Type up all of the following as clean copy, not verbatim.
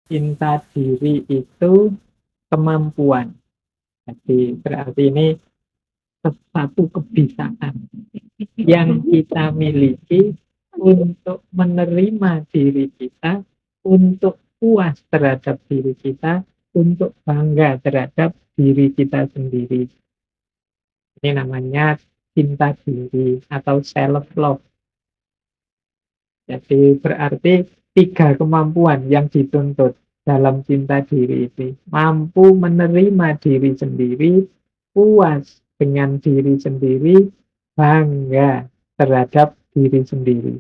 Cinta diri itu kemampuan. Jadi berarti ini satu kebiasaan yang kita miliki untuk menerima diri kita, untuk puas terhadap diri kita, untuk bangga terhadap diri kita sendiri. Ini namanya cinta diri atau self love. Jadi berarti tiga kemampuan yang dituntut dalam cinta diri ini. Mampu menerima diri sendiri, puas dengan diri sendiri, bangga terhadap diri sendiri.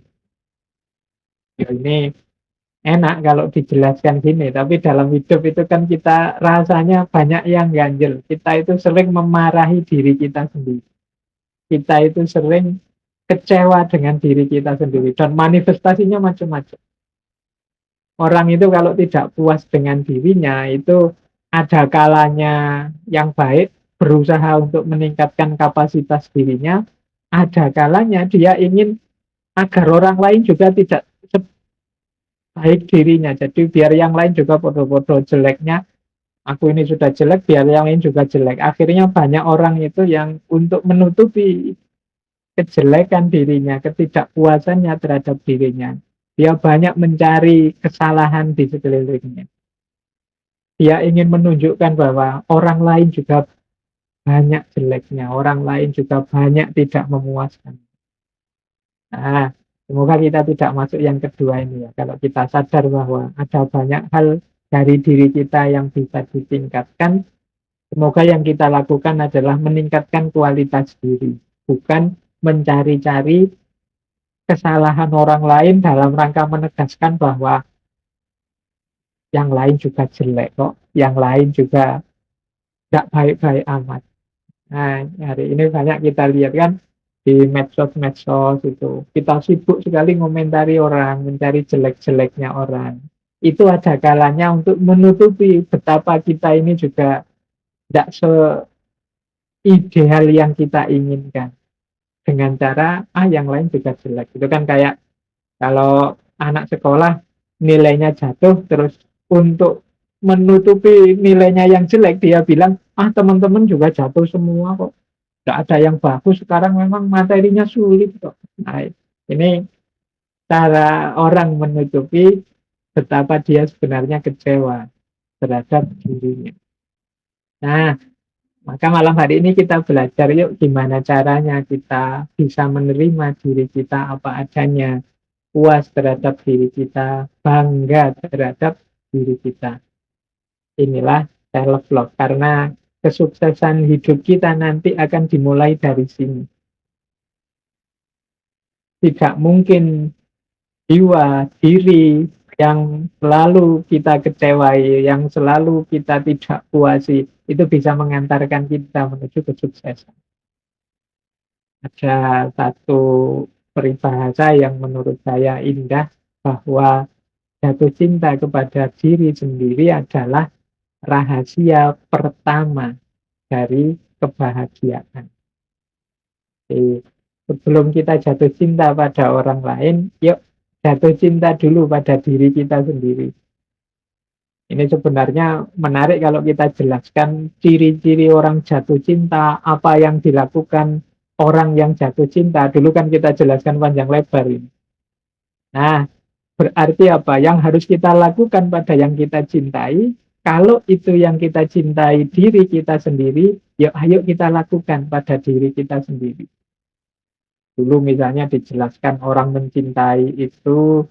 Ya, ini enak kalau dijelaskan gini, tapi dalam hidup itu kan kita rasanya banyak yang ganjel. Kita itu sering memarahi diri kita sendiri. Kita itu sering kecewa dengan diri kita sendiri dan manifestasinya macam-macam. Orang itu kalau tidak puas dengan dirinya itu ada kalanya yang baik berusaha untuk meningkatkan kapasitas dirinya, ada kalanya dia ingin agar orang lain juga tidak sebaik dirinya. Jadi biar yang lain juga foto-foto jeleknya, aku ini sudah jelek, biar yang lain juga jelek. Akhirnya banyak orang itu yang untuk menutupi kejelekan dirinya, ketidakpuasannya terhadap dirinya, dia banyak mencari kesalahan di sekelilingnya. Dia ingin menunjukkan bahwa orang lain juga banyak jeleknya, orang lain juga banyak tidak memuaskan. Nah, semoga kita tidak masuk yang kedua ini ya. Kalau kita sadar bahwa ada banyak hal dari diri kita yang bisa ditingkatkan, semoga yang kita lakukan adalah meningkatkan kualitas diri, bukan mencari-cari kesalahan orang lain dalam rangka menegaskan bahwa yang lain juga jelek kok, yang lain juga tidak baik-baik amat. Nah, hari ini banyak kita lihat kan di medsos-medsos itu. Kita sibuk sekali ngomentari orang, mencari jelek-jeleknya orang. Itu ada kalanya untuk menutupi betapa kita ini juga tidak seideal yang kita inginkan. Dengan cara, yang lain juga jelek. Itu kan kayak kalau anak sekolah nilainya jatuh, terus untuk menutupi nilainya yang jelek, dia bilang, teman-teman juga jatuh semua kok. Tidak ada yang bagus, sekarang memang materinya sulit kok. Nah, ini cara orang menutupi betapa dia sebenarnya kecewa terhadap dirinya. Nah, maka malam hari ini kita belajar yuk gimana caranya kita bisa menerima diri kita apa adanya, puas terhadap diri kita, bangga terhadap diri kita. Inilah self love karena kesuksesan hidup kita nanti akan dimulai dari sini. Tidak mungkin jiwa, diri yang selalu kita kecewai, yang selalu kita tidak puasi, itu bisa mengantarkan kita menuju kesuksesan. Ada satu peribahasa yang menurut saya indah, bahwa jatuh cinta kepada diri sendiri adalah rahasia pertama dari kebahagiaan. Jadi, sebelum kita jatuh cinta pada orang lain, yuk jatuh cinta dulu pada diri kita sendiri. Ini sebenarnya menarik kalau kita jelaskan ciri-ciri orang jatuh cinta, apa yang dilakukan orang yang jatuh cinta. Dulu kan kita jelaskan panjang lebar ini. Nah, berarti apa? Yang harus kita lakukan pada yang kita cintai, kalau itu yang kita cintai diri kita sendiri, yuk ayo kita lakukan pada diri kita sendiri. Dulu misalnya dijelaskan orang mencintai itu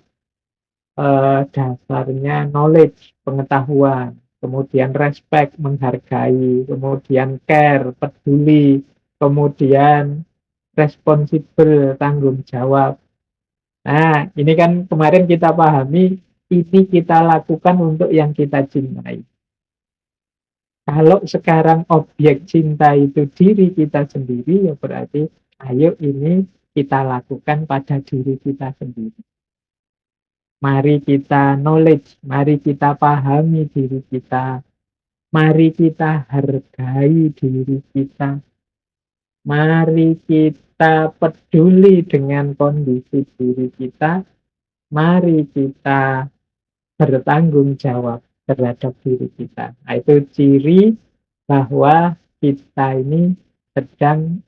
dasarnya knowledge, pengetahuan, kemudian respect, menghargai, kemudian care, peduli, kemudian responsible, tanggung jawab. Nah, ini kan kemarin kita pahami, ini kita lakukan untuk yang kita cintai. Kalau sekarang objek cinta itu diri kita sendiri, ya berarti ayo ini kita lakukan pada diri kita sendiri. Mari kita knowledge, mari kita pahami diri kita, mari kita hargai diri kita, mari kita peduli dengan kondisi diri kita, mari kita bertanggung jawab terhadap diri kita. Nah, itu ciri bahwa kita ini sedang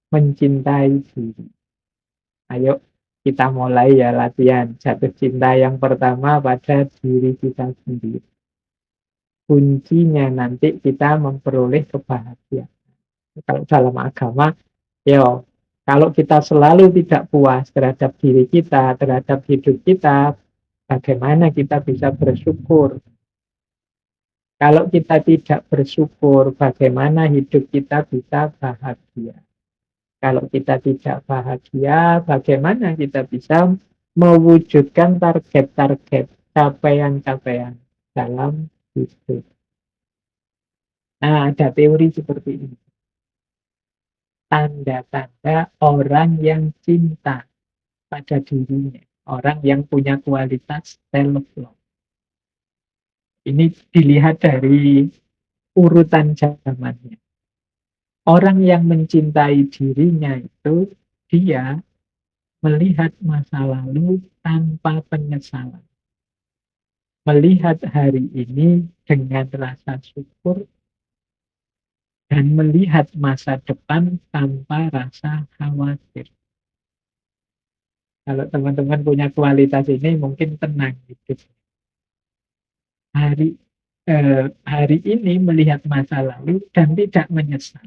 mencintai diri. Ayo kita mulai ya latihan jatuh cinta yang pertama pada diri kita sendiri. Kuncinya nanti kita memperoleh kebahagiaan. Kalau dalam agama, yo, kalau kita selalu tidak puas terhadap diri kita, terhadap hidup kita, bagaimana kita bisa bersyukur? Kalau kita tidak bersyukur, bagaimana hidup kita bisa bahagia? Kalau kita tidak bahagia, bagaimana kita bisa mewujudkan target-target, capaian-capaian dalam hidup? Nah, ada teori seperti ini. Tanda-tanda orang yang cinta pada dirinya, orang yang punya kualitas self-love. Ini dilihat dari urutan zamannya. Orang yang mencintai dirinya itu, dia melihat masa lalu tanpa penyesalan. Melihat hari ini dengan rasa syukur dan melihat masa depan tanpa rasa khawatir. Kalau teman-teman punya kualitas ini, mungkin tenang hidup. Hari ini melihat masa lalu dan tidak menyesal.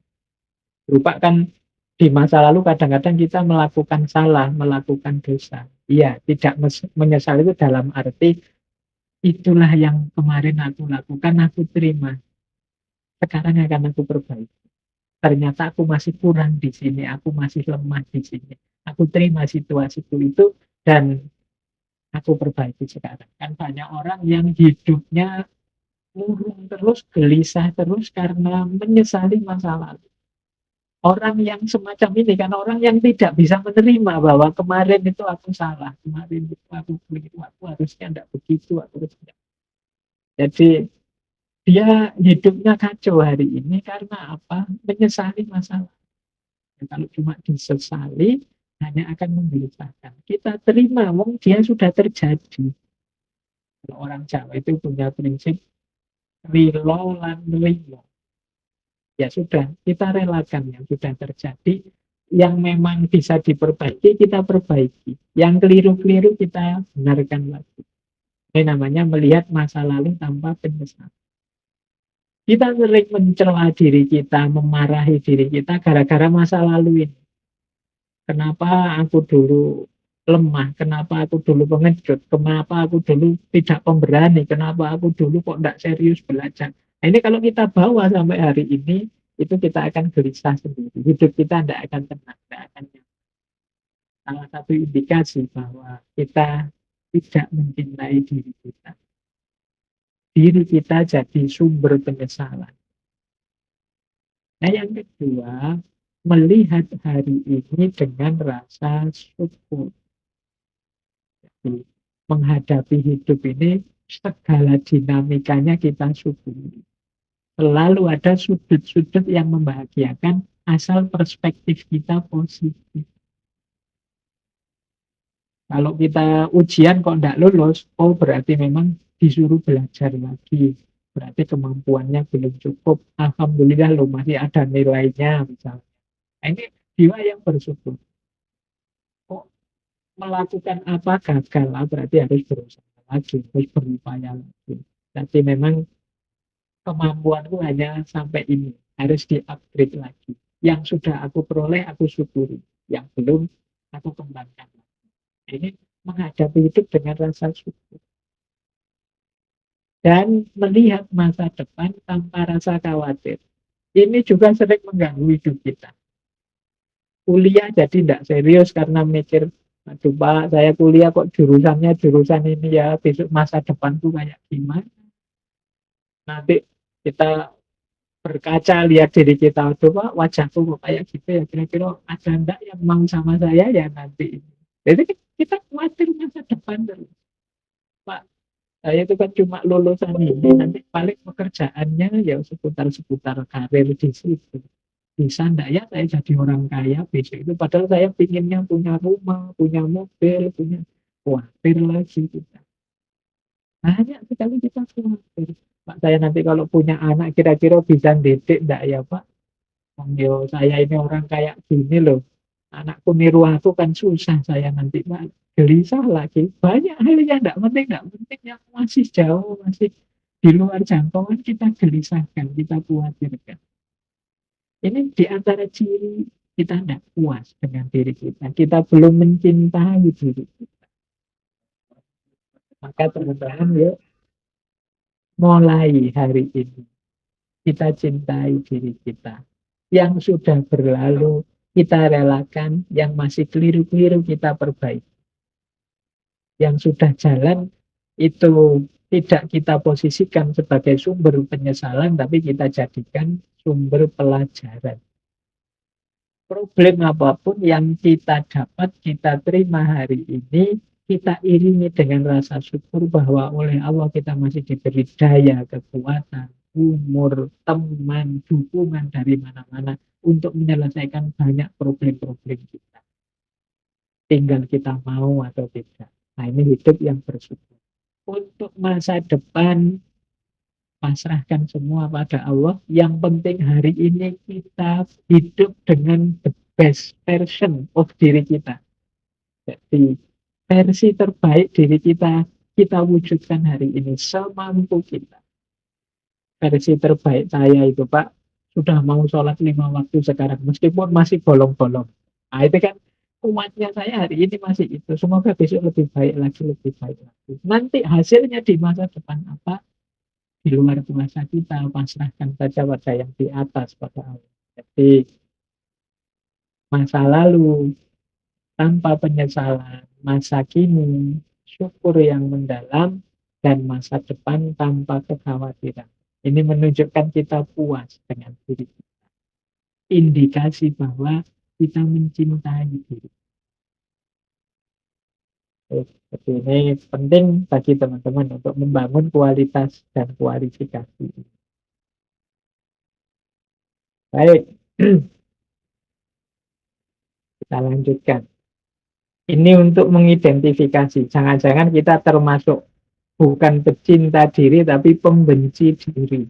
Lupa kan di masa lalu kadang-kadang kita melakukan salah, melakukan dosa. Iya, tidak menyesal itu dalam arti itulah yang kemarin aku lakukan, aku terima. Sekarang akan aku perbaiki. Ternyata aku masih kurang di sini, aku masih lemah di sini. Aku terima situasiku itu dan aku perbaiki sekarang. Kan banyak orang yang hidupnya murung terus, gelisah terus karena menyesali masa lalu. Orang yang semacam ini kan orang yang tidak bisa menerima bahwa kemarin itu aku salah, kemarin itu aku begitu, aku harusnya tidak begitu, aku harusnya. Jadi dia hidupnya kacau hari ini karena apa? Menyesali masalah. Dan kalau cuma disesali hanya akan menggelisahkan. Kita terima, wong dia sudah terjadi. Kalau orang Jawa itu punya prinsip rilo lan rilo. Ya sudah, kita relakan yang sudah terjadi. Yang memang bisa diperbaiki, kita perbaiki. Yang keliru-keliru, kita benarkan lagi. Ini namanya melihat masa lalu tanpa penyesalan. Kita sering mencela diri kita, memarahi diri kita gara-gara masa lalu ini. Kenapa aku dulu lemah, kenapa aku dulu pengecut, kenapa aku dulu tidak pemberani, kenapa aku dulu kok tidak serius belajar. Nah, ini kalau kita bawa sampai hari ini, itu kita akan gelisah sendiri. Hidup kita tidak akan tenang, tidak akan nyaman. Salah satu indikasi bahwa kita tidak mencintai diri kita. Diri kita jadi sumber penyesalan. Nah, yang kedua, melihat hari ini dengan rasa syukur. Jadi, menghadapi hidup ini, segala dinamikanya kita syukuri. Selalu ada sudut-sudut yang membahagiakan asal perspektif kita positif. Kalau kita ujian kok tidak lulus, oh berarti memang disuruh belajar lagi. Berarti kemampuannya belum cukup. Alhamdulillah loh masih ada nilainya misalnya. Nah, ini jiwa yang bersyukur. Kok melakukan apa gagal, berarti harus berusaha lagi, harus berupaya lagi. Jadi memang kemampuanku hanya sampai ini, harus di-upgrade lagi. Yang sudah aku peroleh, aku syukuri. Yang belum, aku kembangkan. Ini menghadapi hidup dengan rasa syukur. Dan melihat masa depan tanpa rasa khawatir. Ini juga sering mengganggu hidup kita. Kuliah jadi tidak serius karena mikir, aduh Pak, saya kuliah kok jurusannya jurusan ini ya, besok masa depanku kayak gimana. Nanti kita berkaca lihat diri kita, aduh Pak, wajahku kok kayak gitu ya, kira-kira ada enggak yang mau sama saya ya nanti ini. Jadi kita khawatir masa depan terus. Pak, saya itu kan cuma lulusan ini, nanti paling pekerjaannya ya seputar-seputar karir di situ. Bisa enggak ya saya jadi orang kaya besok itu, padahal saya pinginnya punya rumah, punya mobil, punya khawatir lagi kita. Banyak sekali kita khawatir. Pak, saya nanti kalau punya anak kira-kira bisa didik enggak ya Pak? Yo, saya ini orang kayak gini loh. Anakku niru aku kan susah saya nanti Pak. Gelisah lagi. Banyak hal yang enggak penting yang masih jauh, masih di luar jangkauan kita gelisahkan, kita khawatirkan. Ini di antara ciri kita tidak puas dengan diri kita. Kita belum mencintai diri kita. Maka teman-teman yuk mulai hari ini kita cintai diri kita. Yang sudah berlalu kita relakan, yang masih keliru-keliru kita perbaiki. Yang sudah jalan itu tidak kita posisikan sebagai sumber penyesalan, tapi kita jadikan sumber pelajaran. Problem apapun yang kita dapat, kita terima hari ini, kita iringi dengan rasa syukur bahwa oleh Allah kita masih diberi daya, kekuatan, umur, teman, dukungan dari mana-mana untuk menyelesaikan banyak problem-problem kita. Tinggal kita mau atau tidak. Nah, ini hidup yang bersyukur. Untuk masa depan, pasrahkan semua pada Allah. Yang penting hari ini kita hidup dengan the best version of diri kita. Jadi versi terbaik diri kita, kita wujudkan hari ini semampu kita. Versi terbaik saya itu Pak, sudah mau sholat 5 waktu sekarang, meskipun masih bolong-bolong. Nah itu kan kuatnya saya hari ini masih itu. Semoga besok lebih baik lagi, lebih baik lagi. Nanti hasilnya di masa depan apa? Di luar kuasa kita, pasrahkan saja pada yang di atas, pada Allah. Jadi masa lalu tanpa penyesalan, masa kini syukur yang mendalam, dan masa depan tanpa kekhawatiran. Ini menunjukkan kita puas dengan diri kita. Indikasi bahwa kita mencintai diri. Jadi ini penting bagi teman-teman untuk membangun kualitas dan kualifikasi. Baik, kita lanjutkan. Ini untuk mengidentifikasi. Jangan-jangan kita termasuk bukan pecinta diri, tapi pembenci diri.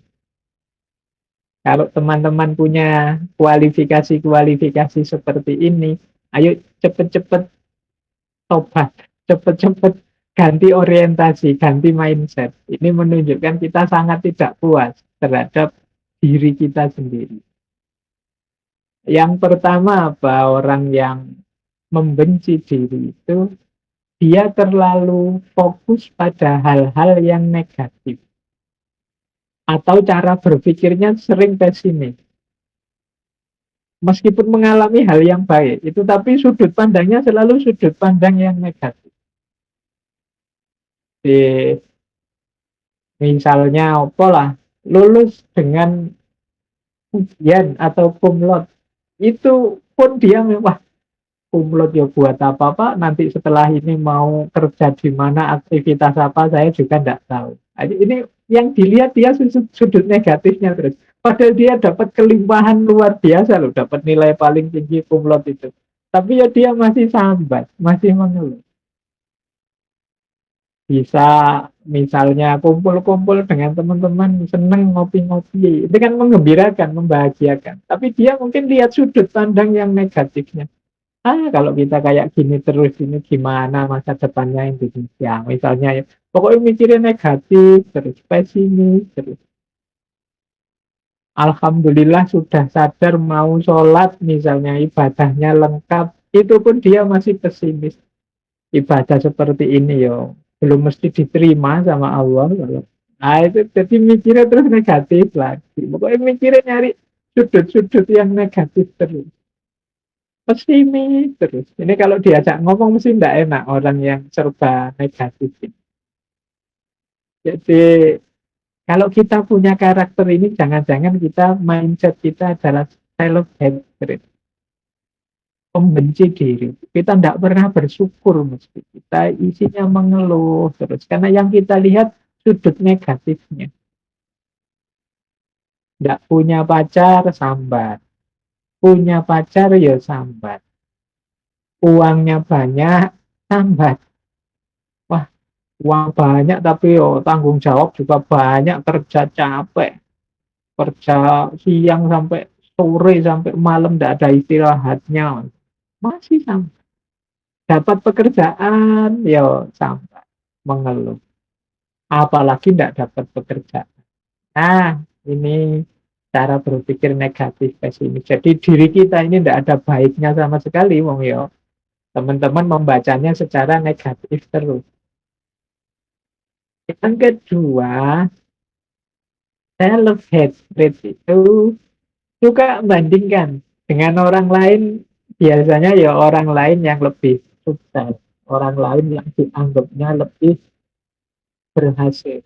Kalau teman-teman punya kualifikasi-kualifikasi seperti ini, ayo cepet-cepet tobat, cepet-cepet ganti orientasi, ganti mindset. Ini menunjukkan kita sangat tidak puas terhadap diri kita sendiri. Yang pertama apa? Orang yang membenci diri itu dia terlalu fokus pada hal-hal yang negatif. Atau cara berpikirnya sering pesimis. Meskipun mengalami hal yang baik, itu tapi sudut pandangnya selalu sudut pandang yang negatif. Misalnya apa lah, lulus dengan ujian atau kumlot, itu pun dia wah kumlot ya buat apa Pak, nanti setelah ini mau kerja di mana, aktivitas apa, saya juga tidak tahu. Ini yang dilihat dia sudut negatifnya terus. Padahal dia dapat kelimpahan luar biasa loh, dapat nilai paling tinggi kumlot itu. Tapi ya dia masih sambat, masih mengeluh. Bisa misalnya kumpul-kumpul dengan teman-teman, seneng ngopi-ngopi, itu kan menggembirakan, membahagiakan. Tapi dia mungkin lihat sudut pandang yang negatifnya. Kalau kita kayak gini terus, ini gimana masa depannya Indonesia? Misalnya, ya, pokoknya mikirin negatif, terus pesimis, terus. Alhamdulillah sudah sadar mau sholat, misalnya ibadahnya lengkap, itu pun dia masih pesimis. Ibadah seperti ini yo belum mesti diterima sama Allah. Itu jadi mikirnya terus negatif lagi. Pokoknya mikirnya nyari sudut-sudut yang negatif terus. Pesimis terus. Ini kalau diajak ngomong mesti tidak enak orang yang serba negatif. Jadi kalau kita punya karakter ini, jangan-jangan kita mindset kita adalah self-hatred, pembenci diri. Kita tidak pernah bersyukur mesti. Kita isinya mengeluh terus. Karena yang kita lihat sudut negatifnya. Tidak punya pacar, sambat. Punya pacar, ya sambat. Uangnya banyak, sambat. Wah, Uang banyak tapi tanggung jawab juga banyak, kerja capek, kerja siang sampai sore sampai malam tidak ada istirahatnya. Masih sama. Dapat pekerjaan, ya sampai mengeluh. Apalagi tidak dapat pekerjaan. Nah, ini cara berpikir negatif pesimis. Jadi diri kita ini tidak ada baiknya sama sekali, wong yo. Teman-teman membacanya secara negatif terus. Yang kedua, self hatred itu suka bandingkan dengan orang lain. Biasanya ya orang lain yang lebih sukses, orang lain yang dianggapnya lebih berhasil.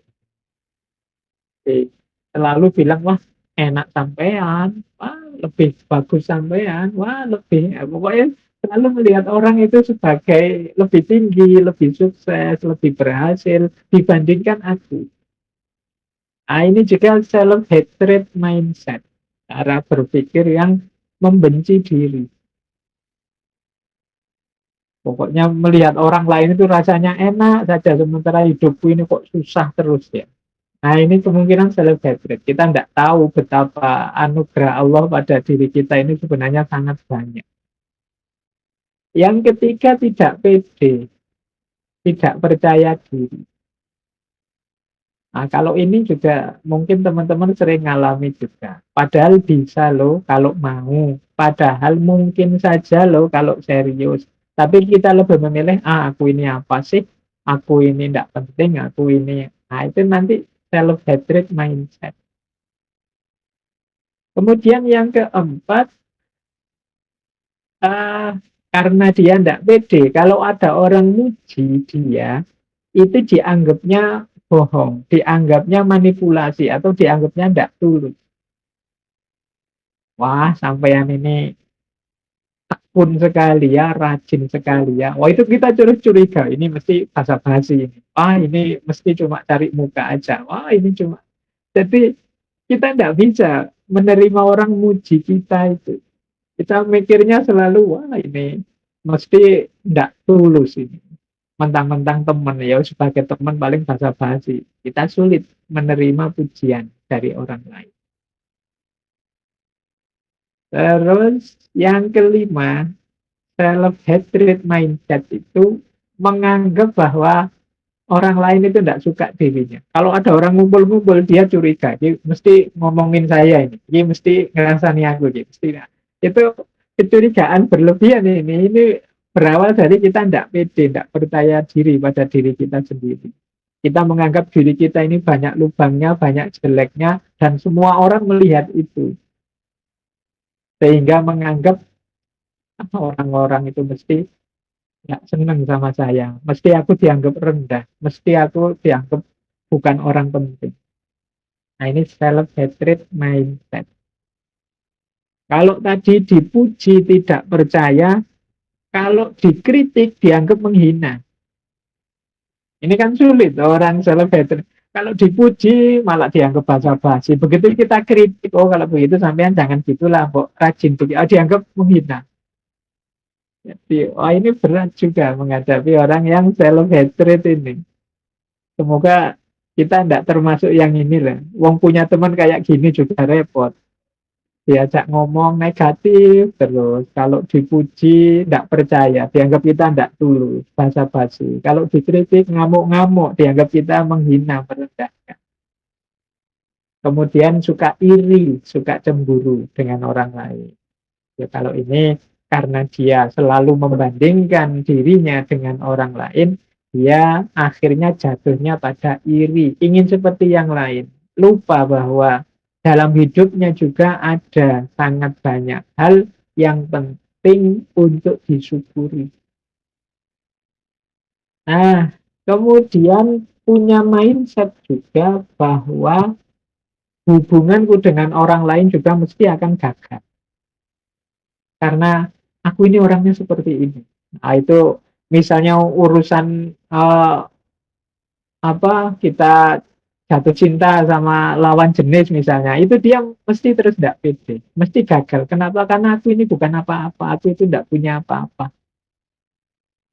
Jadi, selalu bilang, wah enak sampean, wah lebih bagus sampean, wah lebih, pokoknya selalu melihat orang itu sebagai lebih tinggi, lebih sukses, lebih berhasil dibandingkan aku. Nah, ini juga self hatred mindset, cara berpikir yang membenci diri. Pokoknya melihat orang lain itu rasanya enak saja, sementara hidupku ini kok susah terus ya. Nah, ini kemungkinan self hatred. Kita tidak tahu betapa anugerah Allah pada diri kita ini sebenarnya sangat banyak. Yang ketiga, tidak pede, tidak percaya diri. Nah, kalau ini juga mungkin teman-teman sering ngalami juga. Padahal bisa loh kalau mau. Padahal mungkin saja loh kalau serius. Tapi kita lebih memilih, aku ini apa sih? Aku ini tidak penting, aku ini. Nah, itu nanti self-hatred mindset. Kemudian yang keempat, eh, karena dia tidak pede, kalau ada orang muji dia, itu dianggapnya bohong, dianggapnya manipulasi, atau dianggapnya tidak tulus. Wah, sampean ini tekun sekali ya, rajin sekali ya. Wah, itu kita curiga, ini mesti basa-basi ini. Wah, ini mesti cuma cari muka aja. Wah, ini cuma. Jadi, kita tidak bisa menerima orang muji kita itu. Kita mikirnya selalu, wah ini mesti tidak tulus ini. Mentang-mentang teman ya, sebagai teman paling basa-basi. Kita sulit menerima pujian dari orang lain. Terus yang kelima, self-hatred mindset itu menganggap bahwa orang lain itu tidak suka dirinya. Kalau ada orang ngumpul-ngumpul, dia curiga. Dia mesti ngomongin saya ini. Dia mesti ngerasani aku. Dia mesti. Nah, itu kecurigaan berlebihan ini. Ini berawal dari kita tidak pede, tidak percaya diri pada diri kita sendiri. Kita menganggap diri kita ini banyak lubangnya, banyak jeleknya, dan semua orang melihat itu. Sehingga menganggap orang-orang itu mesti nggak senang sama saya. Mesti aku dianggap rendah. Mesti aku dianggap bukan orang penting. Nah, ini self-hatred mindset. Kalau tadi dipuji tidak percaya, kalau dikritik dianggap menghina. Ini kan sulit orang self-hatred. Kalau dipuji malah dianggap basa-basi. Begitu kita kritik, oh kalau begitu sampean jangan gitulah, kok rajin begitu. Dianggap menghina. Jadi, ini berat juga menghadapi orang yang self-hatred ini. Semoga kita tidak termasuk yang ini lah. Wong punya teman kayak gini juga repot. Diajak ngomong negatif terus. Kalau dipuji tidak percaya, dianggap kita tidak tulus, basa-basi. Kalau dikritik ngamuk-ngamuk, dianggap kita menghina, merendahkan. Kemudian suka iri, suka cemburu dengan orang lain. Ya, kalau ini karena dia selalu membandingkan dirinya dengan orang lain, dia akhirnya jatuhnya pada iri, ingin seperti yang lain. Lupa bahwa dalam hidupnya juga ada sangat banyak hal yang penting untuk disyukuri. Nah, kemudian punya mindset juga bahwa hubunganku dengan orang lain juga mesti akan gagal. Karena aku ini orangnya seperti ini. Nah, itu misalnya urusan kita jatuh cinta sama lawan jenis misalnya, itu dia mesti terus tidak pede, mesti gagal. Kenapa? Karena aku ini bukan apa-apa, aku itu tidak punya apa-apa.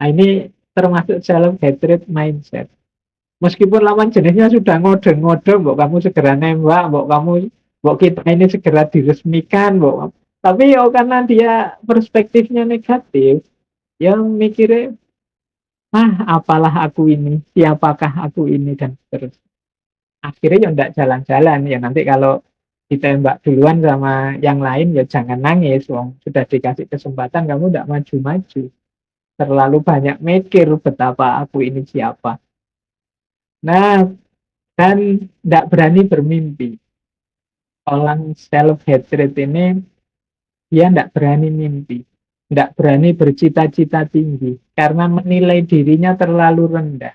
Nah, ini termasuk self hatred mindset. Meskipun lawan jenisnya sudah ngode-ngode, mbok kamu segera nembak, mbok kita ini segera diresmikan, mbok. Tapi ya karena dia perspektifnya negatif, ya mikirnya, apalah aku ini, siapakah aku ini, dan terus. Akhirnya ya enggak jalan-jalan. Ya nanti kalau ditembak duluan sama yang lain, ya jangan nangis, wong. Sudah dikasih kesempatan, kamu enggak maju-maju. Terlalu banyak mikir betapa aku ini siapa. Nah, dan enggak berani bermimpi. Orang self-hatred ini, dia enggak berani mimpi. Enggak berani bercita-cita tinggi. Karena menilai dirinya terlalu rendah.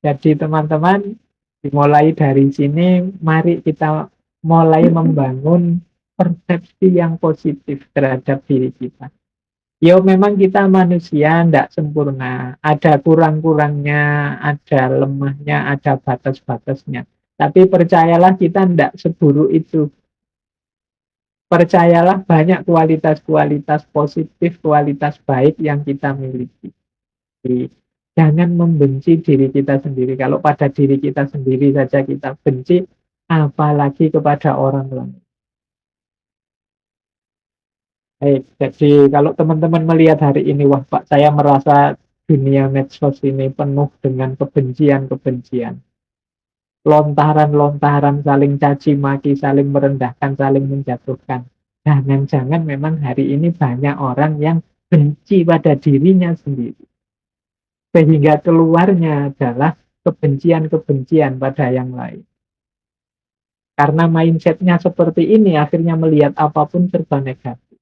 Jadi teman-teman, dimulai dari sini, mari kita mulai membangun persepsi yang positif terhadap diri kita. Yo memang kita manusia, tidak sempurna, ada kurang-kurangnya, ada lemahnya, ada batas-batasnya. Tapi percayalah kita tidak seburuk itu. Percayalah banyak kualitas-kualitas positif, kualitas baik yang kita miliki. Jadi, jangan membenci diri kita sendiri. Kalau pada diri kita sendiri saja kita benci, apalagi kepada orang lain. Baik, jadi kalau teman-teman melihat hari ini, wah Pak, saya merasa dunia medsos ini penuh dengan kebencian-kebencian. Lontaran-lontaran saling caci maki, saling merendahkan, saling menjatuhkan. Jangan-jangan memang hari ini banyak orang yang benci pada dirinya sendiri. Sehingga keluarnya adalah kebencian-kebencian pada yang lain. Karena mindsetnya seperti ini, akhirnya melihat apapun serba negatif.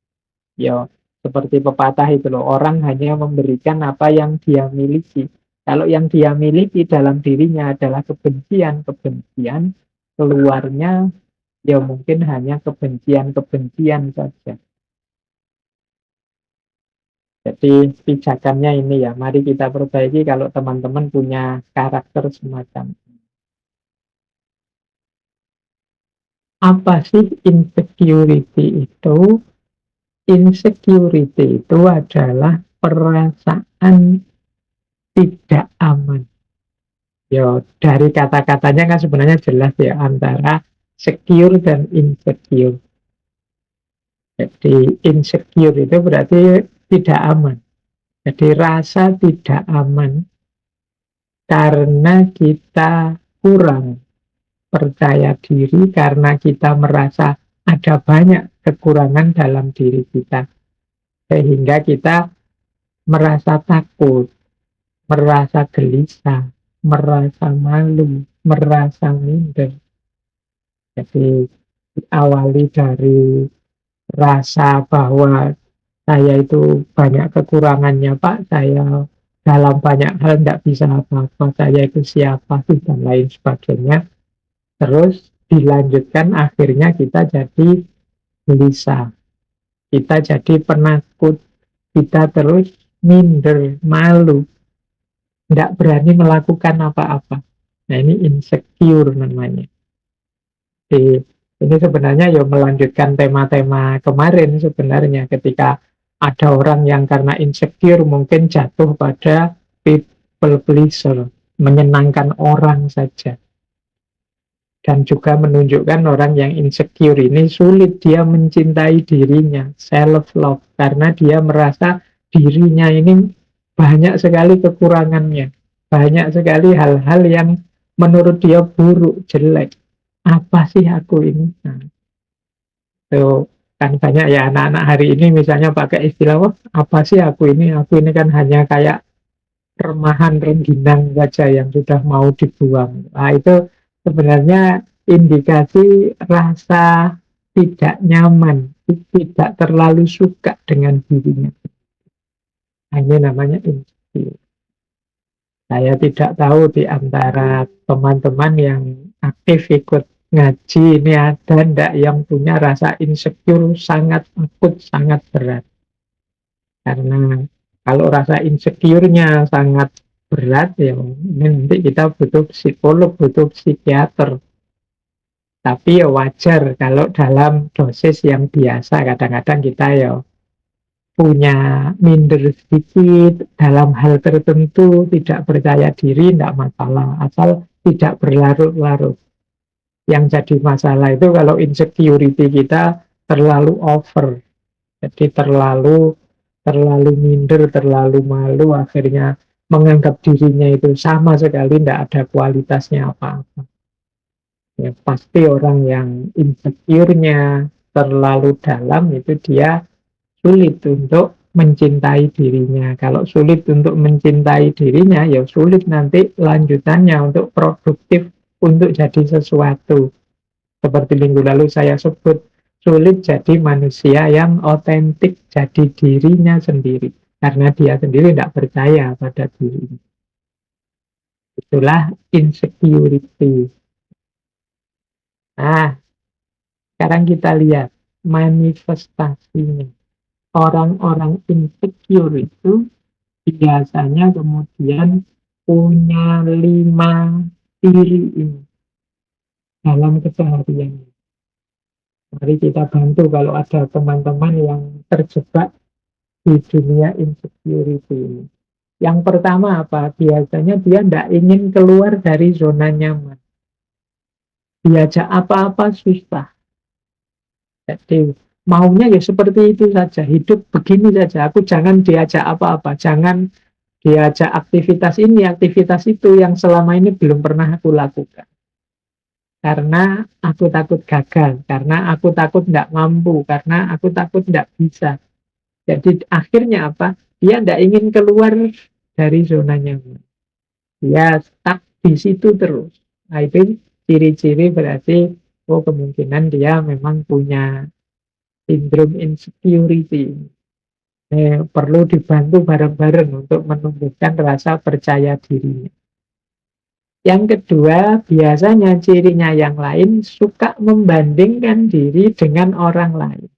Ya, seperti pepatah itu loh, orang hanya memberikan apa yang dia miliki. Kalau yang dia miliki dalam dirinya adalah kebencian-kebencian, keluarnya ya mungkin hanya kebencian-kebencian saja. Jadi pijakannya ini ya, mari kita perbaiki kalau teman-teman punya karakter semacam ini. Apa sih insecurity itu? Insecurity itu adalah perasaan tidak aman. Ya, dari kata-katanya kan sebenarnya jelas ya, antara secure dan insecure. Jadi insecure itu berarti tidak aman. Jadi rasa tidak aman karena kita kurang percaya diri, karena kita merasa ada banyak kekurangan dalam diri kita. Sehingga kita merasa takut, merasa gelisah, merasa malu, merasa minder. Jadi diawali dari rasa bahwa saya itu banyak kekurangannya Pak, saya dalam banyak hal tidak bisa apa-apa, saya itu siapa sih, dan lain sebagainya. Terus dilanjutkan akhirnya kita jadi gelisah, kita jadi penakut, kita terus minder, malu, tidak berani melakukan apa-apa. Nah ini insecure namanya. Ini sebenarnya ya melanjutkan tema-tema kemarin sebenarnya, ketika ada orang yang karena insecure mungkin jatuh pada people pleaser, menyenangkan orang saja. Dan juga menunjukkan orang yang insecure ini sulit dia mencintai dirinya, self love, karena dia merasa dirinya ini banyak sekali kekurangannya, banyak sekali hal-hal yang menurut dia buruk, jelek. Apa sih aku ini? Nah, itu kan banyak ya anak-anak hari ini misalnya pakai istilah, wah apa sih aku ini kan hanya kayak remahan rengginang saja yang sudah mau dibuang. Nah itu sebenarnya indikasi rasa tidak nyaman, tidak terlalu suka dengan dirinya. Ini namanya insecure. Saya tidak tahu di antara teman-teman yang aktif ikut ngaji ini ada ndak yang punya rasa insecure sangat akut, sangat berat. Karena kalau rasa insecure-nya sangat berat, ya nanti kita butuh psikolog, butuh psikiater. Tapi ya wajar kalau dalam dosis yang biasa, kadang-kadang kita ya punya minder sedikit dalam hal tertentu, tidak percaya diri, tidak masalah, asal tidak berlarut-larut. Yang jadi masalah itu kalau insecurity kita terlalu over, jadi terlalu terlalu minder, terlalu malu, akhirnya menganggap dirinya itu sama sekali tidak ada kualitasnya apa-apa. Ya, pasti orang yang insecure-nya terlalu dalam itu dia sulit untuk mencintai dirinya. Kalau sulit untuk mencintai dirinya, ya sulit nanti lanjutannya untuk produktif, untuk jadi sesuatu. Seperti minggu lalu saya sebut, sulit jadi manusia yang otentik, jadi dirinya sendiri. Karena dia sendiri tidak percaya pada dirinya. Itulah insecurity. Nah, sekarang kita lihat manifestasinya. Orang-orang insecure itu biasanya kemudian punya 5 ciri ini dalam keseharian. Mari kita bantu kalau ada teman-teman yang terjebak di dunia insecurity ini. Yang pertama apa? Biasanya dia tidak ingin keluar dari zona nyaman. Diajak apa-apa susah. Jadi maunya ya seperti itu saja. Hidup begini saja. Aku jangan diajak apa-apa. Jangan diajak aktivitas ini, aktivitas itu yang selama ini belum pernah aku lakukan. Karena aku takut gagal, karena aku takut tidak mampu, karena aku takut tidak bisa. Jadi akhirnya apa? Dia tidak ingin keluar dari zona nyaman. Dia stuck di situ terus. Nah, itu ciri-ciri berarti kemungkinan dia memang punya sindrom insecurity. Perlu dibantu bareng-bareng untuk menumbuhkan rasa percaya dirinya. Yang kedua, biasanya cirinya yang lain suka membandingkan diri dengan orang lain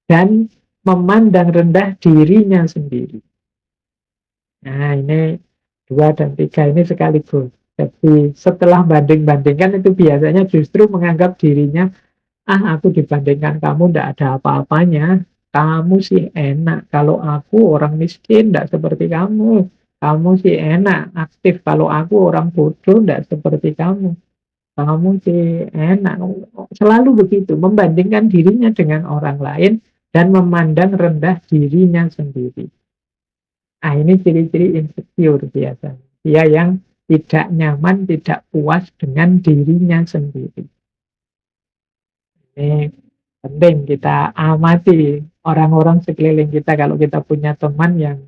dan memandang rendah dirinya sendiri. Nah, ini 2 dan 3 ini sekaligus. Jadi setelah banding-bandingkan itu biasanya justru menganggap dirinya, aku dibandingkan kamu tidak ada apa-apanya. Kamu sih enak, kalau aku orang miskin tidak seperti kamu. Kamu sih enak, aktif, kalau aku orang bodoh tidak seperti kamu. Kamu sih enak. Selalu begitu, membandingkan dirinya dengan orang lain dan memandang rendah dirinya sendiri. Nah, ini ciri-ciri insecure biasanya. Dia yang tidak nyaman, tidak puas dengan dirinya sendiri. Ini penting kita amati orang-orang sekeliling kita. Kalau kita punya teman yang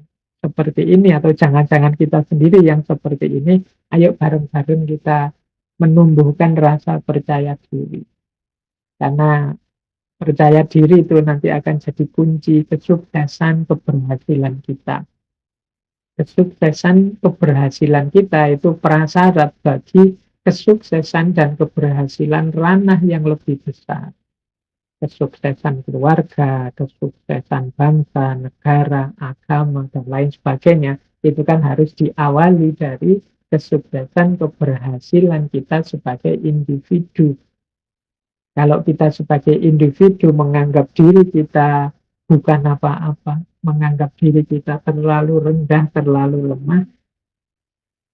seperti ini, atau jangan-jangan kita sendiri yang seperti ini, ayo bareng-bareng kita menumbuhkan rasa percaya diri. Karena percaya diri itu nanti akan jadi kunci kesuksesan keberhasilan kita. Kesuksesan keberhasilan kita itu prasyarat bagi kesuksesan dan keberhasilan ranah yang lebih besar. Kesuksesan keluarga, kesuksesan bangsa, negara, agama, dan lain sebagainya, itu kan harus diawali dari kesuksesan keberhasilan kita sebagai individu. Kalau kita sebagai individu menganggap diri kita bukan apa-apa, menganggap diri kita terlalu rendah, terlalu lemah,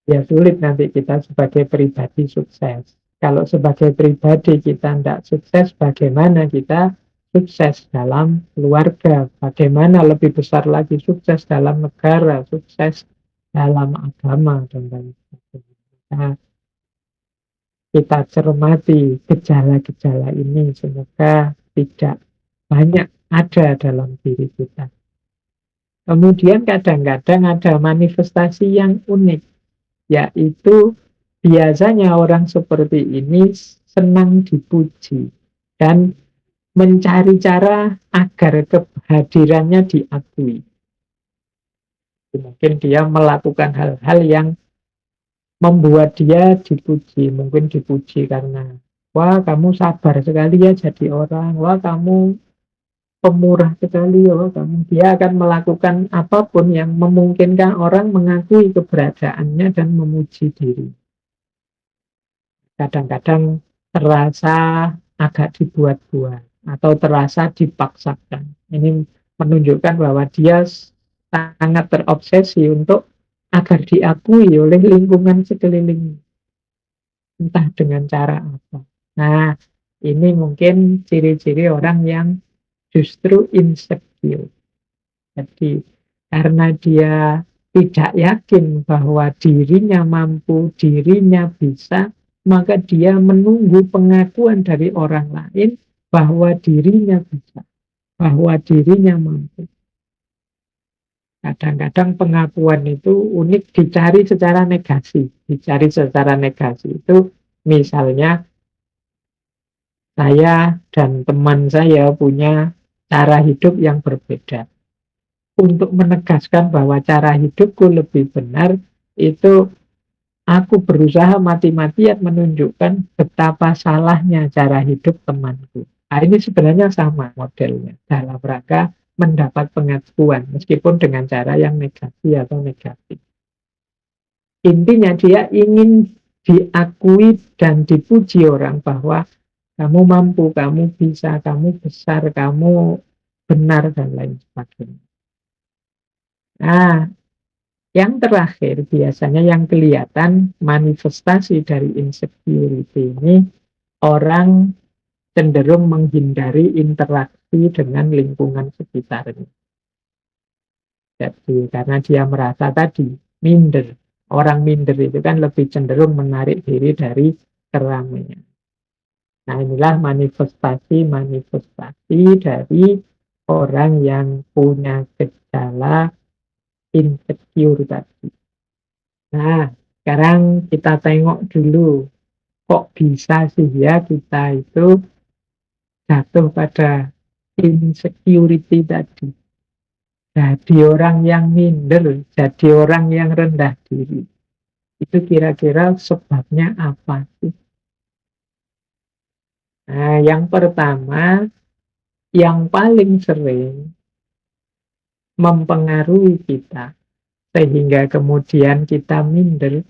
ya sulit nanti kita sebagai pribadi sukses. Kalau sebagai pribadi kita tidak sukses, bagaimana kita sukses dalam keluarga? Bagaimana lebih besar lagi sukses dalam negara, sukses dalam agama, dan lain sebagainya. Nah, kita cermati gejala-gejala ini, semoga tidak banyak ada dalam diri kita. Kemudian kadang-kadang ada manifestasi yang unik, yaitu biasanya orang seperti ini senang dipuji dan mencari cara agar kehadirannya diakui. Mungkin dia melakukan hal-hal yang membuat dia dipuji. Mungkin dipuji karena, wah kamu sabar sekali ya jadi orang, wah kamu pemurah sekali, wah kamu. Dia akan melakukan apapun yang memungkinkan orang mengakui keberadaannya dan memuji diri. Kadang-kadang terasa agak dibuat-buat atau terasa dipaksakan. Ini menunjukkan bahwa dia sangat terobsesi untuk agar diakui oleh lingkungan sekeliling, entah dengan cara apa. Nah, ini mungkin ciri-ciri orang yang justru insecure. Jadi, karena dia tidak yakin bahwa dirinya mampu, dirinya bisa, maka dia menunggu pengakuan dari orang lain bahwa dirinya bisa, bahwa dirinya mampu. Kadang-kadang pengakuan itu unik dicari secara negasi. Dicari secara negasi itu misalnya saya dan teman saya punya cara hidup yang berbeda. Untuk menegaskan bahwa cara hidupku lebih benar, itu aku berusaha mati-matian menunjukkan betapa salahnya cara hidup temanku. Nah, ini sebenarnya sama modelnya dalam rangka mendapat pengakuan meskipun dengan cara yang negasi atau negatif. Intinya dia ingin diakui dan dipuji orang bahwa kamu mampu, kamu bisa, kamu besar, kamu benar dan lain sebagainya. Nah, yang terakhir biasanya yang kelihatan manifestasi dari insecurity ini, orang cenderung menghindari interaksi dengan lingkungan sekitarnya. Jadi karena dia merasa tadi minder. Orang minder itu kan lebih cenderung menarik diri dari keramaian. Nah, inilah manifestasi dari orang yang punya gejala insecure tadi. Nah, sekarang kita tengok dulu, kok bisa sih ya kita itu jatuh pada insecurity tadi. Jadi orang yang minder, jadi orang yang rendah diri. Itu kira-kira sebabnya apa sih? Nah, yang pertama, yang paling sering mempengaruhi kita, sehingga kemudian kita minder,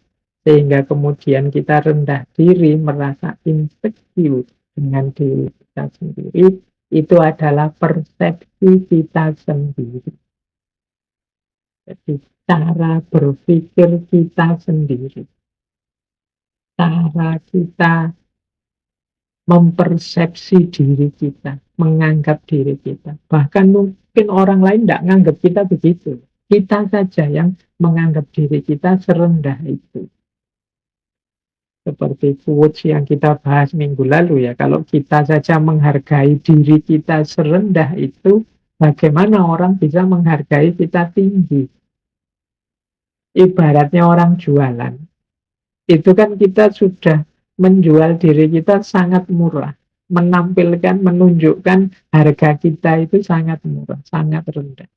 sehingga kemudian kita rendah diri, merasa insecure dengan diri kita sendiri, itu adalah persepsi kita sendiri. Jadi cara berpikir kita sendiri, cara kita mempersepsi diri kita, menganggap diri kita. Bahkan mungkin orang lain tidak menganggap kita begitu. Kita saja yang menganggap diri kita serendah itu. Seperti quotes yang kita bahas minggu lalu ya, kalau kita saja menghargai diri kita serendah itu, bagaimana orang bisa menghargai kita tinggi? Ibaratnya orang jualan. Itu kan kita sudah menjual diri kita sangat murah. Menampilkan, menunjukkan harga kita itu sangat murah, sangat rendah.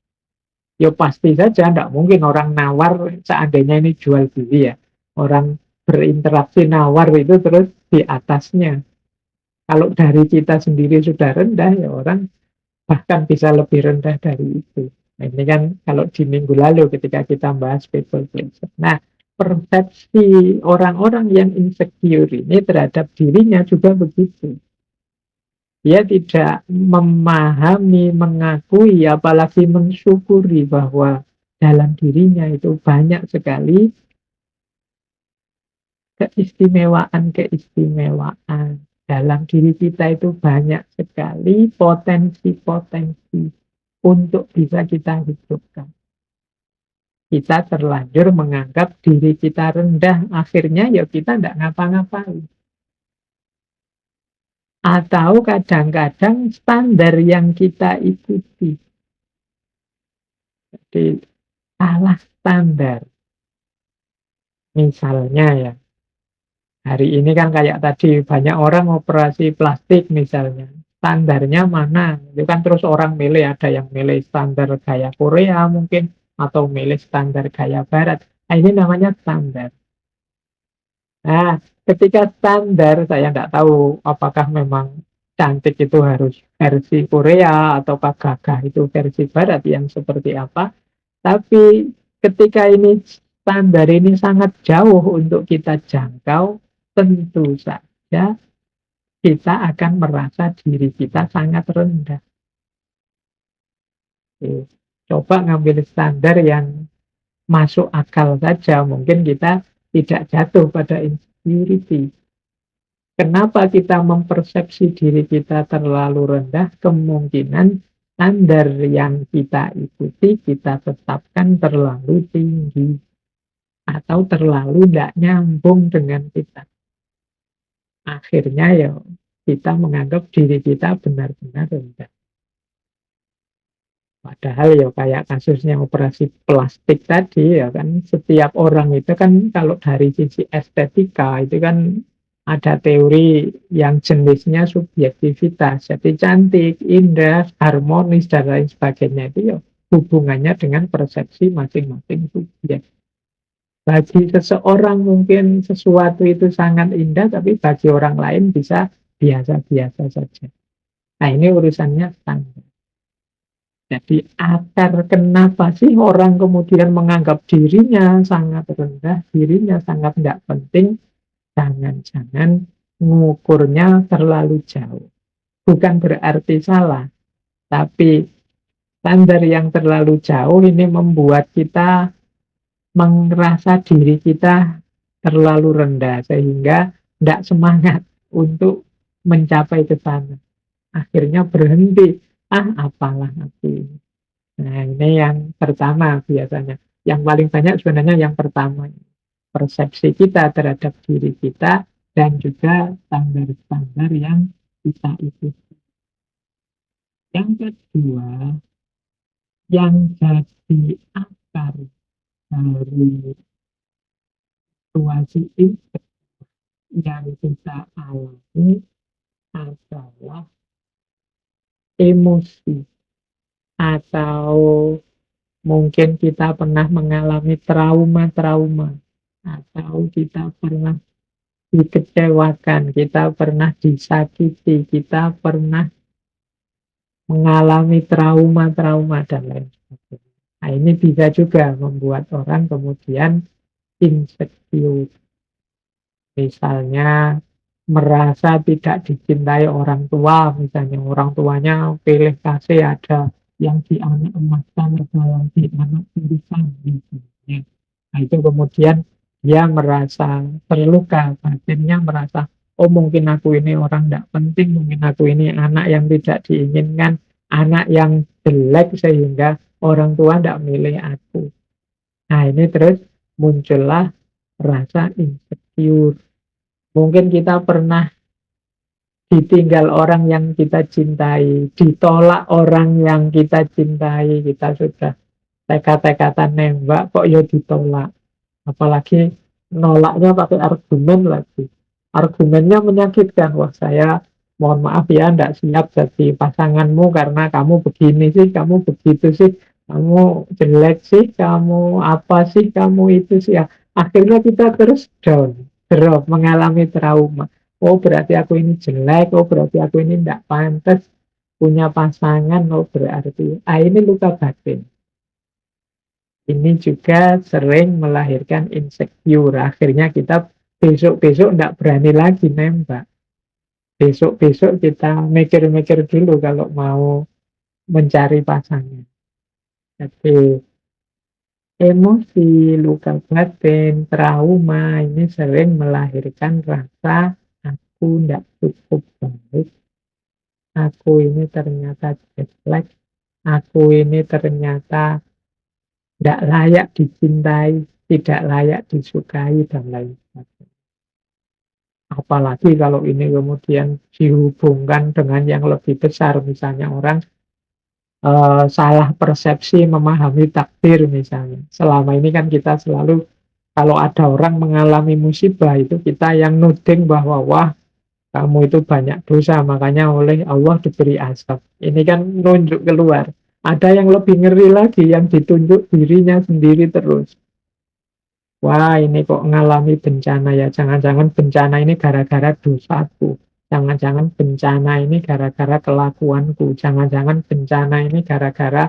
Ya pasti saja, tidak mungkin orang nawar seandainya ini jual beli ya. Orang berinteraksi nawar itu terus di atasnya. Kalau dari kita sendiri sudah rendah, ya orang bahkan bisa lebih rendah dari itu. Nah, ini kan kalau di minggu lalu ketika kita bahas people pleaser. Nah, persepsi orang-orang yang insecure ini terhadap dirinya juga begitu. Dia tidak memahami, mengakui, apalagi mensyukuri bahwa dalam dirinya itu banyak sekali keistimewaan-keistimewaan. Dalam diri kita itu banyak sekali potensi-potensi untuk bisa kita hidupkan. Kita terlanjur menganggap diri kita rendah, akhirnya ya kita tidak ngapa-ngapain. Atau kadang-kadang standar yang kita ikuti, jadi salah standar. Misalnya ya, hari ini kan kayak tadi banyak orang operasi plastik misalnya. Standarnya mana? Itu kan terus orang milih, ada yang milih standar gaya Korea mungkin, atau milih standar gaya Barat. Nah, ini namanya standar. Nah, ketika standar, saya tidak tahu apakah memang cantik itu harus versi Korea ataukah gagah itu versi Barat yang seperti apa. Tapi ketika ini standar ini sangat jauh untuk kita jangkau, tentu saja kita akan merasa diri kita sangat rendah. Coba ngambil standar yang masuk akal saja, mungkin kita tidak jatuh pada insecurity. Kenapa kita mempersepsi diri kita terlalu rendah? Kemungkinan standar yang kita ikuti, kita tetapkan terlalu tinggi atau terlalu tidak nyambung dengan kita. Akhirnya ya kita menganggap diri kita benar-benar rendah. Padahal ya kayak kasusnya operasi plastik tadi ya kan, setiap orang itu kan kalau dari sisi estetika itu kan ada teori yang jenisnya subjektivitas. Jadi cantik, indah, harmonis dan lain sebagainya itu ya hubungannya dengan persepsi masing-masing subjek. Bagi seseorang mungkin sesuatu itu sangat indah, tapi bagi orang lain bisa biasa-biasa saja. Nah ini urusannya standar. Jadi akar kenapa sih orang kemudian menganggap dirinya sangat rendah, dirinya sangat tidak penting, jangan-jangan mengukurnya terlalu jauh. Bukan berarti salah, tapi standar yang terlalu jauh ini membuat kita merasa diri kita terlalu rendah, sehingga tidak semangat untuk mencapai ke sana. Akhirnya berhenti, apalah aku ini. Nah, ini yang pertama biasanya. Yang paling banyak sebenarnya yang pertama. Persepsi kita terhadap diri kita dan juga standar-standar yang kita ikuti. Yang kedua, yang jadi akar dari situasi itu yang kita alami adalah emosi, atau mungkin kita pernah mengalami trauma-trauma, atau kita pernah dikecewakan, kita pernah disakiti, kita pernah mengalami trauma-trauma dan lain sebagainya. Nah, ini bisa juga membuat orang kemudian insecure. Misalnya merasa tidak dicintai orang tua, misalnya orang tuanya pilih kasih ada yang di anak emaskan, ada yang di anak tirisan, misalnya. Nah, itu kemudian dia merasa terluka, batinnya merasa, oh mungkin aku ini orang tidak penting, mungkin aku ini anak yang tidak diinginkan, anak yang jelek sehingga orang tua tidak milih aku. Nah ini terus muncullah rasa insecure. Mungkin kita pernah ditinggal orang yang kita cintai, ditolak orang yang kita cintai, kita sudah teka-tekatan nembak, kok ya ditolak. Apalagi nolaknya pakai argumen lagi. Argumennya menyakitkan. Wah, saya mohon maaf ya, tidak siap jadi pasanganmu karena kamu begini sih, kamu begitu sih, kamu jelek sih, kamu apa sih, kamu itu sih. Ya, akhirnya kita terus down, drop, mengalami trauma. Oh, berarti aku ini jelek, oh, berarti aku ini tidak pantas punya pasangan, oh, berarti. Ini luka batin. Ini juga sering melahirkan insecure. Akhirnya kita besok-besok tidak berani lagi nembak. Besok-besok kita mikir-mikir dulu kalau mau mencari pasangan. Jadi emosi, luka batin, trauma ini sering melahirkan rasa aku tidak cukup baik, aku ini ternyata jelek, aku ini ternyata tidak layak dicintai, tidak layak disukai, dan lain sebagainya. Apalagi kalau ini kemudian dihubungkan dengan yang lebih besar, misalnya orang salah persepsi memahami takdir misalnya. Selama ini kan kita selalu, kalau ada orang mengalami musibah itu kita yang nuding bahwa wah kamu itu banyak dosa, makanya oleh Allah diberi azab. Ini kan nunjuk keluar. Ada yang lebih ngeri lagi, yang ditunjuk dirinya sendiri terus. Wah, ini kok ngalami bencana ya. Jangan-jangan bencana ini gara-gara dosaku. Jangan-jangan bencana ini gara-gara kelakuanku. Jangan-jangan bencana ini gara-gara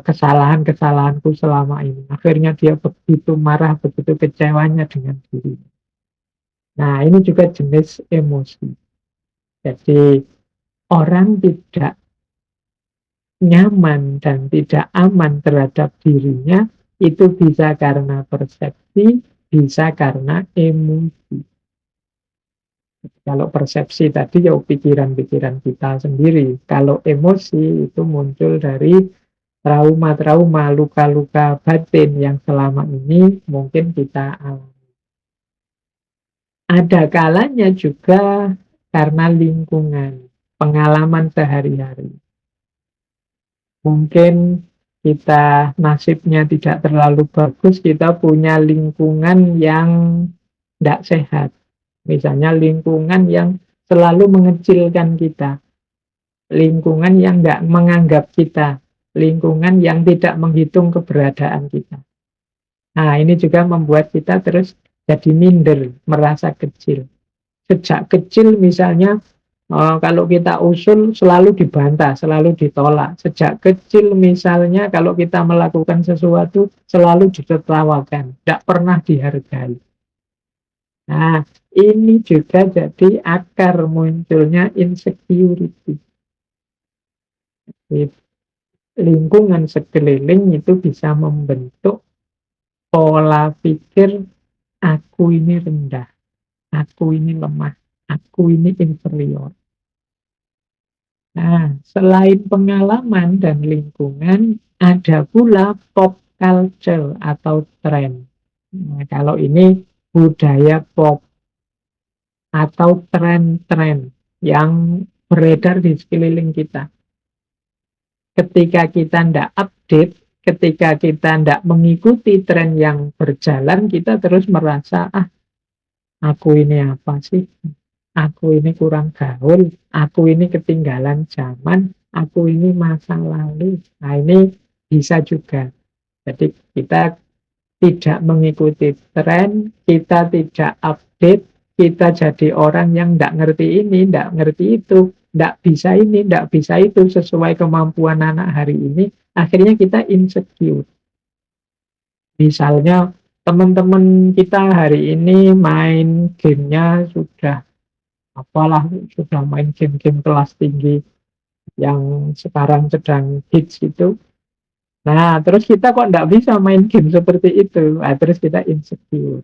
kesalahan-kesalahanku selama ini. Akhirnya dia begitu marah, begitu kecewanya dengan diri. Nah, ini juga jenis emosi. Jadi, orang tidak nyaman dan tidak aman terhadap dirinya, itu bisa karena persepsi, bisa karena emosi. Kalau persepsi tadi ya pikiran-pikiran kita sendiri. Kalau emosi itu muncul dari trauma-trauma, luka-luka batin yang selama ini mungkin kita alami. Ada kalanya juga karena lingkungan, pengalaman sehari-hari. Mungkin kita nasibnya tidak terlalu bagus, kita punya lingkungan yang tidak sehat. Misalnya lingkungan yang selalu mengecilkan kita, lingkungan yang nggak menganggap kita, lingkungan yang tidak menghitung keberadaan kita. Nah, ini juga membuat kita terus jadi minder, merasa kecil. Sejak kecil misalnya, kalau kita usul selalu dibantah, selalu ditolak. Sejak kecil misalnya kalau kita melakukan sesuatu selalu ditertawakan, tidak pernah dihargai. Nah, ini juga jadi akar munculnya insecurity. Di lingkungan sekeliling itu bisa membentuk pola pikir aku ini rendah, aku ini lemah, aku ini inferior. Nah, selain pengalaman dan lingkungan, ada pula pop culture atau tren. Nah, kalau ini budaya pop atau tren-tren yang beredar di sekeliling kita. Ketika kita tidak update, ketika kita tidak mengikuti tren yang berjalan, kita terus merasa, aku ini apa sih? Aku ini kurang gaul, aku ini ketinggalan zaman, aku ini masa lalu. Nah, ini bisa juga. Jadi kita tidak mengikuti tren, kita tidak update, kita jadi orang yang tidak ngerti ini, tidak ngerti itu, tidak bisa ini, tidak bisa itu sesuai kemampuan anak hari ini. Akhirnya kita insecure. Misalnya teman-teman kita hari ini main gamenya sudah apalah, sudah main game-game kelas tinggi yang sekarang sedang hits itu. Nah, terus kita kok nggak bisa main game seperti itu? Nah, terus kita insecure.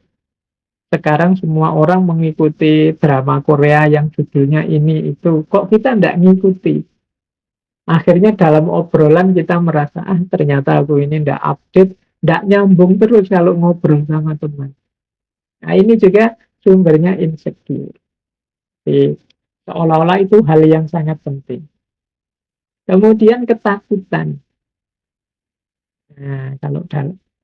Sekarang semua orang mengikuti drama Korea yang judulnya ini itu. Kok kita nggak ngikuti? Akhirnya dalam obrolan kita merasa, ternyata aku ini nggak update, nggak nyambung terus kalau ngobrol sama teman. Nah, ini juga sumbernya insecure. Jadi, seolah-olah itu hal yang sangat penting. Kemudian ketakutan. Nah,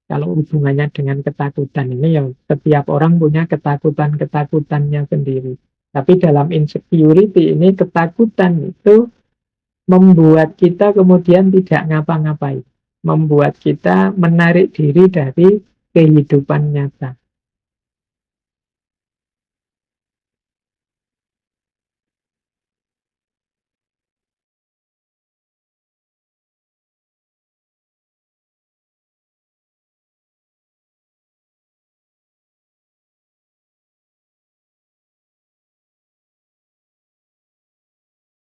kalau hubungannya dengan ketakutan ini ya setiap orang punya ketakutan-ketakutannya sendiri. Tapi dalam insecurity ini ketakutan itu membuat kita kemudian tidak ngapa-ngapain. Membuat kita menarik diri dari kehidupan nyata.